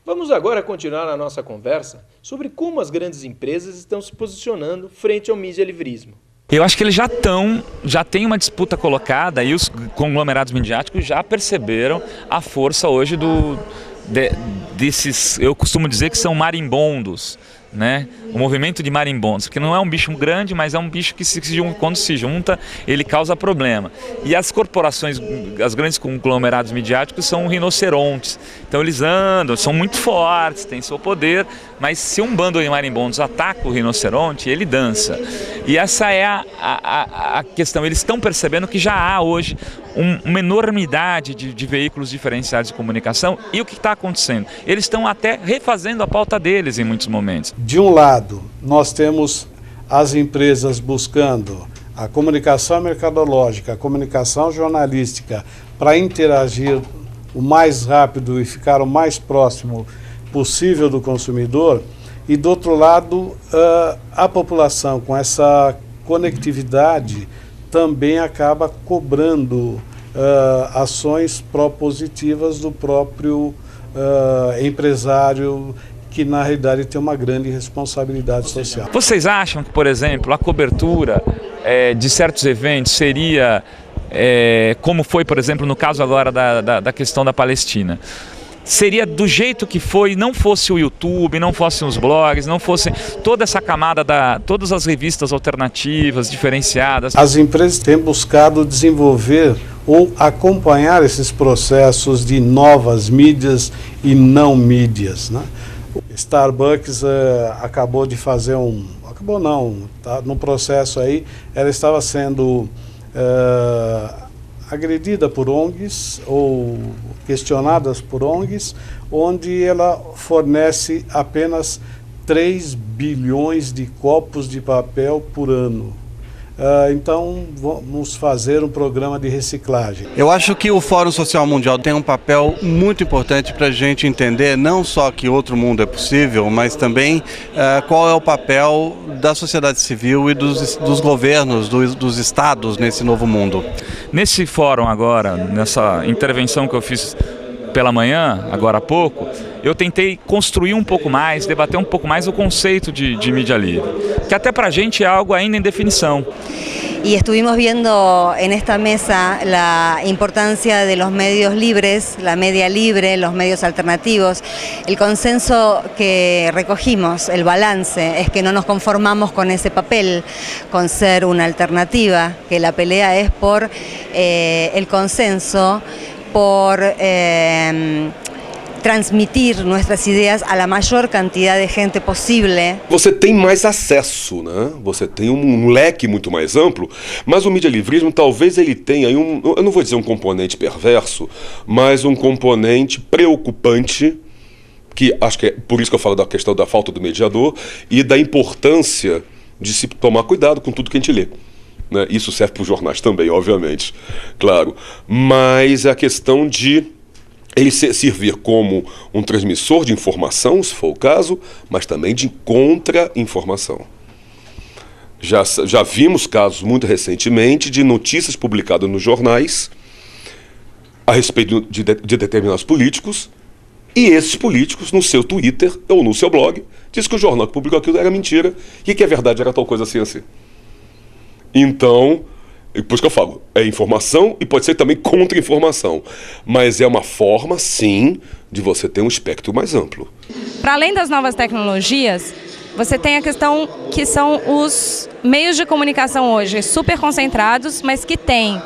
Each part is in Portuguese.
Vamos agora continuar a nossa conversa sobre como as grandes empresas estão se posicionando frente ao mídia-livrismo. Eu acho que eles já tem uma disputa colocada e os conglomerados midiáticos já perceberam a força hoje desses, eu costumo dizer que são marimbondos, né? O movimento de marimbondos, que não é um bicho grande, mas é um bicho que quando se junta, ele causa problema. E as corporações, as grandes conglomerados midiáticos são rinocerontes. Então eles andam, são muito fortes, têm seu poder, mas se um bando de marimbondos ataca o rinoceronte, ele dança. E essa é a questão. Eles estão percebendo que já há hoje uma enormidade de veículos diferenciados de comunicação. E o que está acontecendo? Eles estão até refazendo a pauta deles em muitos momentos. De um lado, nós temos as empresas buscando a comunicação mercadológica, a comunicação jornalística para interagir o mais rápido e ficar o mais próximo possível do consumidor, e do outro lado, a população com essa conectividade também acaba cobrando ações propositivas do próprio empresário, que na realidade tem uma grande responsabilidade social. Vocês acham que, por exemplo, a cobertura de certos eventos seria como foi, por exemplo, no caso agora da questão da Palestina? Seria do jeito que foi, não fosse o YouTube, não fossem os blogs, não fosse toda essa camada todas as revistas alternativas, diferenciadas? As empresas têm buscado desenvolver ou acompanhar esses processos de novas mídias e não mídias, né? Starbucks acabou de fazer acabou não, tá no processo aí, ela estava sendo agredida por ONGs ou questionadas por ONGs, onde ela fornece apenas 3 bilhões de copos de papel por ano. Então, vamos fazer um programa de reciclagem. Eu acho que o Fórum Social Mundial tem um papel muito importante para a gente entender não só que outro mundo é possível, mas também qual é o papel da sociedade civil e dos governos, dos estados nesse novo mundo. Nesse fórum agora, nessa intervenção que eu fiz pela manhã, agora há pouco, eu tentei construir um pouco mais, debater um pouco mais o conceito de mídia livre, que até para a gente é algo ainda em definição. Y estuvimos viendo en esta mesa la importancia de los medios libres, la media libre, los medios alternativos. El consenso que recogimos, el balance, es que no nos conformamos con ese papel, con ser una alternativa, que la pelea es por el consenso, por transmitir nuestras ideas a la mayor cantidad de gente possível. Você tem mais acesso, né? Você tem um leque muito mais amplo, mas o mídia-livrismo talvez ele tenha, eu não vou dizer um componente perverso, mas um componente preocupante, que acho que é por isso que eu falo da questão da falta do mediador e da importância de se tomar cuidado com tudo que a gente lê. Né? Isso serve para os jornais também, obviamente, claro. Mas a questão de ele servir como um transmissor de informação, se for o caso, mas também de contra-informação. Já vimos casos muito recentemente de notícias publicadas nos jornais a respeito de determinados políticos, e esses políticos, no seu Twitter ou no seu blog, dizem que o jornal que publicou aquilo era mentira e que a verdade era tal coisa assim assim. Então, por isso que eu falo, é informação e pode ser também contra-informação, mas é uma forma, sim, de você ter um espectro mais amplo. Para além das novas tecnologias, você tem a questão que são os meios de comunicação hoje super concentrados, mas que têm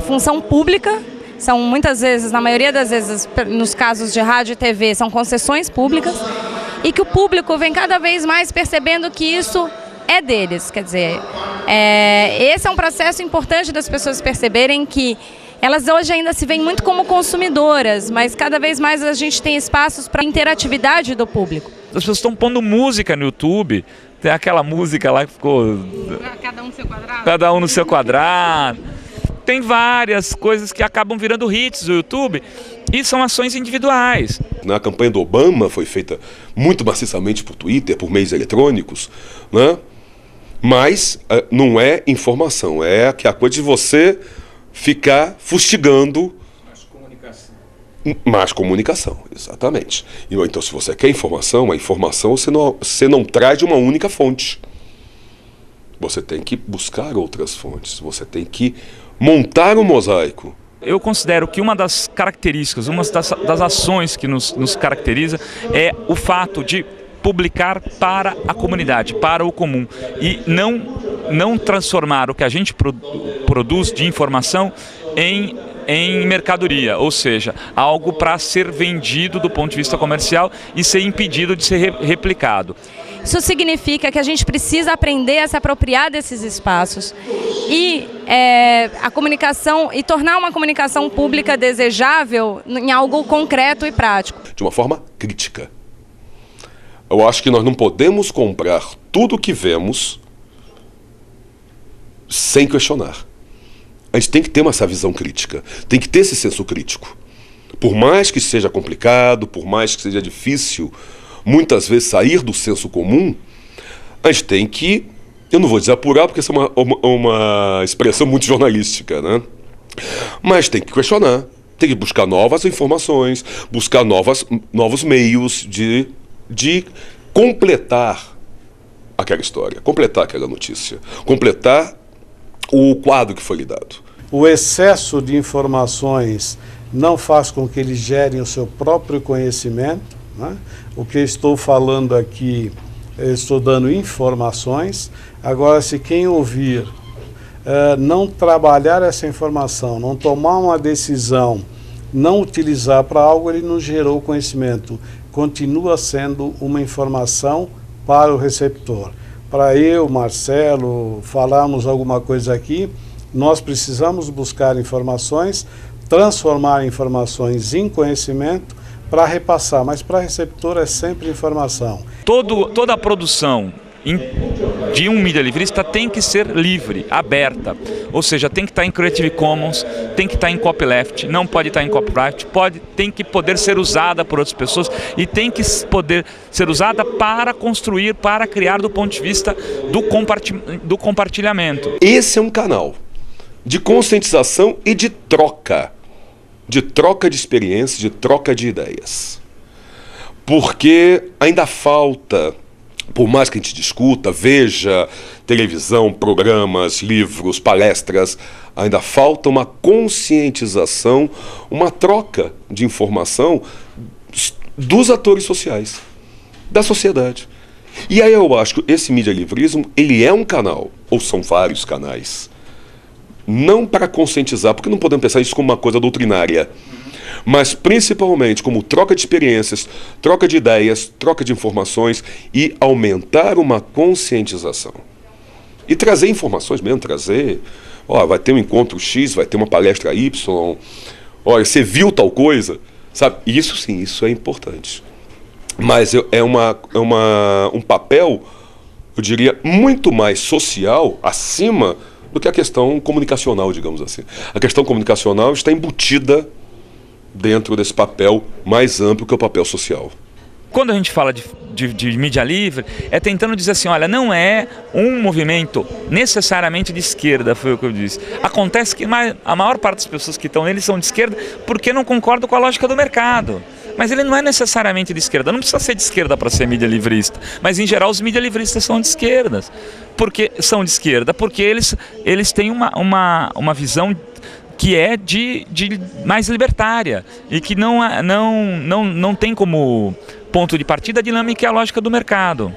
função pública, são muitas vezes, na maioria das vezes, nos casos de rádio e TV, são concessões públicas, e que o público vem cada vez mais percebendo que isso é deles, quer dizer, esse é um processo importante das pessoas perceberem que elas hoje ainda se veem muito como consumidoras, mas cada vez mais a gente tem espaços para interatividade do público. As pessoas estão pondo música no YouTube, tem aquela música lá que ficou... Cada um no seu quadrado. Cada um no seu quadrado. Tem várias coisas que acabam virando hits do YouTube e são ações individuais. Na campanha do Obama foi feita muito maciçamente por Twitter, por meios eletrônicos, né? Mas não é informação, é a coisa de você ficar fustigando Mais comunicação, exatamente. Então, se você quer informação, a informação você não traz de uma única fonte. Você tem que buscar outras fontes, você tem que montar um mosaico. Eu considero que uma das características, uma das ações que nos caracteriza é o fato de publicar para a comunidade, para o comum, e não transformar o que a gente produz de informação em mercadoria, ou seja, algo para ser vendido do ponto de vista comercial e ser impedido de ser replicado. Isso significa que a gente precisa aprender a se apropriar desses espaços e a comunicação, e tornar uma comunicação pública desejável em algo concreto e prático. De uma forma crítica. Eu acho que nós não podemos comprar tudo que vemos sem questionar. A gente tem que ter essa visão crítica, tem que ter esse senso crítico. Por mais que seja complicado, por mais que seja difícil, muitas vezes sair do senso comum, a gente tem que, eu não vou dizer apurar, porque essa é uma expressão muito jornalística, né? Mas tem que questionar, tem que buscar novas informações, buscar novos meios de completar aquela história, completar aquela notícia, completar o quadro que foi lhe dado. O excesso de informações não faz com que eles gerem o seu próprio conhecimento, né? O que eu estou falando aqui, eu estou dando informações. Agora, se quem ouvir não trabalhar essa informação, não tomar uma decisão, não utilizar para algo, ele não gerou conhecimento. Continua sendo uma informação para o receptor. Para eu, Marcelo, falarmos alguma coisa aqui, nós precisamos buscar informações, transformar informações em conhecimento para repassar, mas para receptor é sempre informação. Toda a produção de um mídia livrista tem que ser livre, aberta, ou seja, tem que estar em Creative Commons, tem que estar em copyleft, não pode estar em copyright, tem que poder ser usada por outras pessoas e tem que poder ser usada para construir, para criar do ponto de vista do compartilhamento. Esse é um canal de conscientização e de troca de experiências, de troca de ideias. Porque ainda falta, por mais que a gente discuta, veja televisão, programas, livros, palestras, ainda falta uma conscientização, uma troca de informação dos atores sociais, da sociedade. E aí eu acho que esse mídia livrismo, ele é um canal, ou são vários canais, não para conscientizar, porque não podemos pensar isso como uma coisa doutrinária, mas principalmente como troca de experiências, troca de ideias, troca de informações e aumentar uma conscientização. E trazer informações mesmo, vai ter um encontro X, vai ter uma palestra Y, olha, você viu tal coisa, sabe? Isso sim, isso é importante. Mas é um papel, eu diria, muito mais social, acima do que a questão comunicacional, digamos assim. A questão comunicacional está embutida dentro desse papel mais amplo que é o papel social. Quando a gente fala de mídia livre, é tentando dizer assim, olha, não é um movimento necessariamente de esquerda, foi o que eu disse. Acontece que a maior parte das pessoas que estão nele são de esquerda porque não concordam com a lógica do mercado. Mas ele não é necessariamente de esquerda, não precisa ser de esquerda para ser mídia livrista. Mas em geral os mídia livristas são de esquerdas. Porque são de esquerda? Porque eles têm uma visão que é de mais libertária e que não tem como ponto de partida a dinâmica e a lógica do mercado.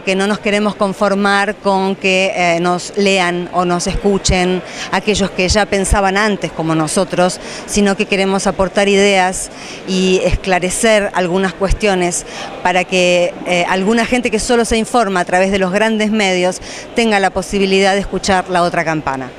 Que no nos queremos conformar con que nos lean o nos escuchen aquellos que ya pensaban antes como nosotros, sino que queremos aportar ideas y esclarecer algunas cuestiones para que alguna gente que solo se informa a través de los grandes medios tenga la posibilidad de escuchar la otra campana.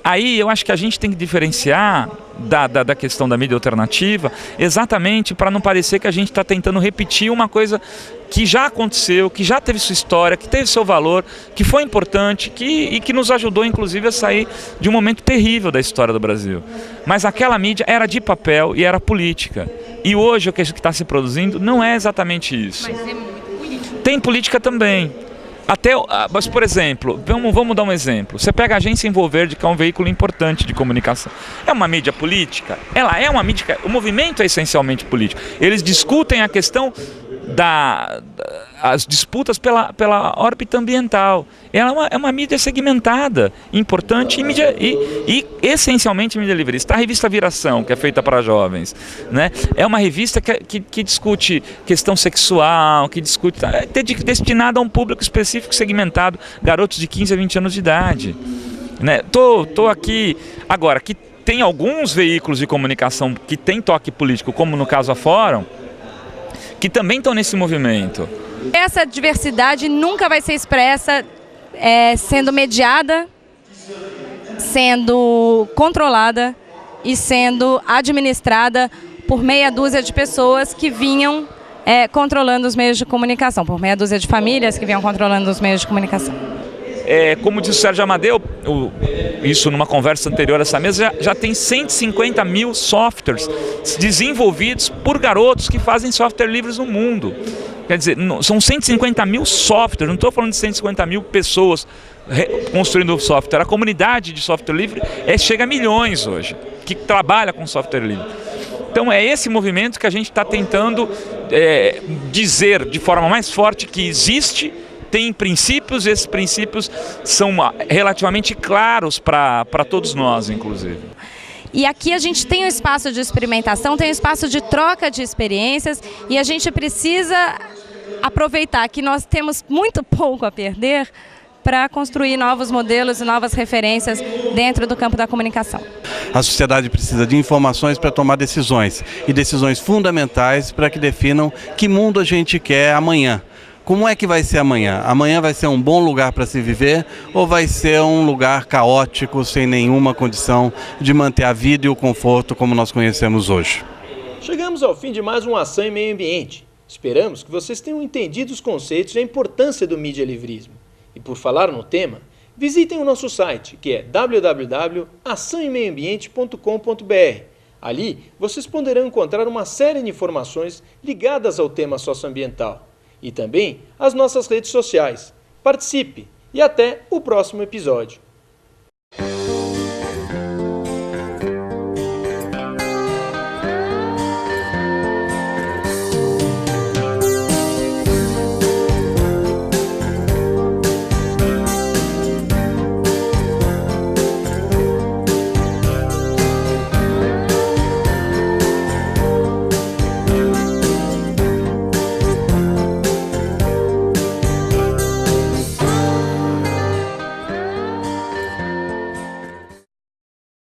Aí eu acho que a gente tem que diferenciar da questão da mídia alternativa exatamente para não parecer que a gente está tentando repetir uma coisa que já aconteceu, que já teve sua história, que teve seu valor, que foi importante e que nos ajudou inclusive a sair de um momento terrível da história do Brasil. Mas aquela mídia era de papel e era política. E hoje o que está se produzindo não é exatamente isso. Mas é muito política. Tem política também. Mas, por exemplo, vamos dar um exemplo. Você pega a Agência Envolverde, que é um veículo importante de comunicação. É uma mídia política? Ela é uma mídia... O movimento é essencialmente político. Eles discutem a questão as disputas pela órbita ambiental. Ela é uma mídia segmentada, importante e essencialmente mídia livre. Está a revista Viração, que é feita para jovens, né? É uma revista que discute questão sexual, que discute... É destinada a um público específico, segmentado, garotos de 15 a 20 anos de idade, né? Tô aqui... Agora, que tem alguns veículos de comunicação que têm toque político, como no caso a Fórum, que também estão nesse movimento. Essa diversidade nunca vai ser expressa sendo mediada, sendo controlada e sendo administrada por meia dúzia de pessoas que vinham controlando os meios de comunicação, por meia dúzia de famílias que vinham controlando os meios de comunicação. Como disse o Sérgio Amadeu, isso numa conversa anterior a essa mesa, já tem 150 mil softwares desenvolvidos por garotos que fazem software livres no mundo. Quer dizer, são 150 mil softwares, não estou falando de 150 mil pessoas construindo software. A comunidade de software livre chega a milhões hoje, que trabalha com software livre. Então é esse movimento que a gente está tentando dizer de forma mais forte que existe, tem princípios, esses princípios são relativamente claros para todos nós, inclusive. E aqui a gente tem um espaço de experimentação, tem um espaço de troca de experiências e a gente precisa aproveitar que nós temos muito pouco a perder para construir novos modelos e novas referências dentro do campo da comunicação. A sociedade precisa de informações para tomar decisões e decisões fundamentais para que definam que mundo a gente quer amanhã. Como é que vai ser amanhã? Amanhã vai ser um bom lugar para se viver ou vai ser um lugar caótico, sem nenhuma condição de manter a vida e o conforto como nós conhecemos hoje? Chegamos ao fim de mais um Ação e Meio Ambiente. Esperamos que vocês tenham entendido os conceitos e a importância do mídia-livrismo. E por falar no tema, visitem o nosso site, que é www.açãoemeioambiente.com.br. Ali, vocês poderão encontrar uma série de informações ligadas ao tema socioambiental. E também as nossas redes sociais. Participe e até o próximo episódio.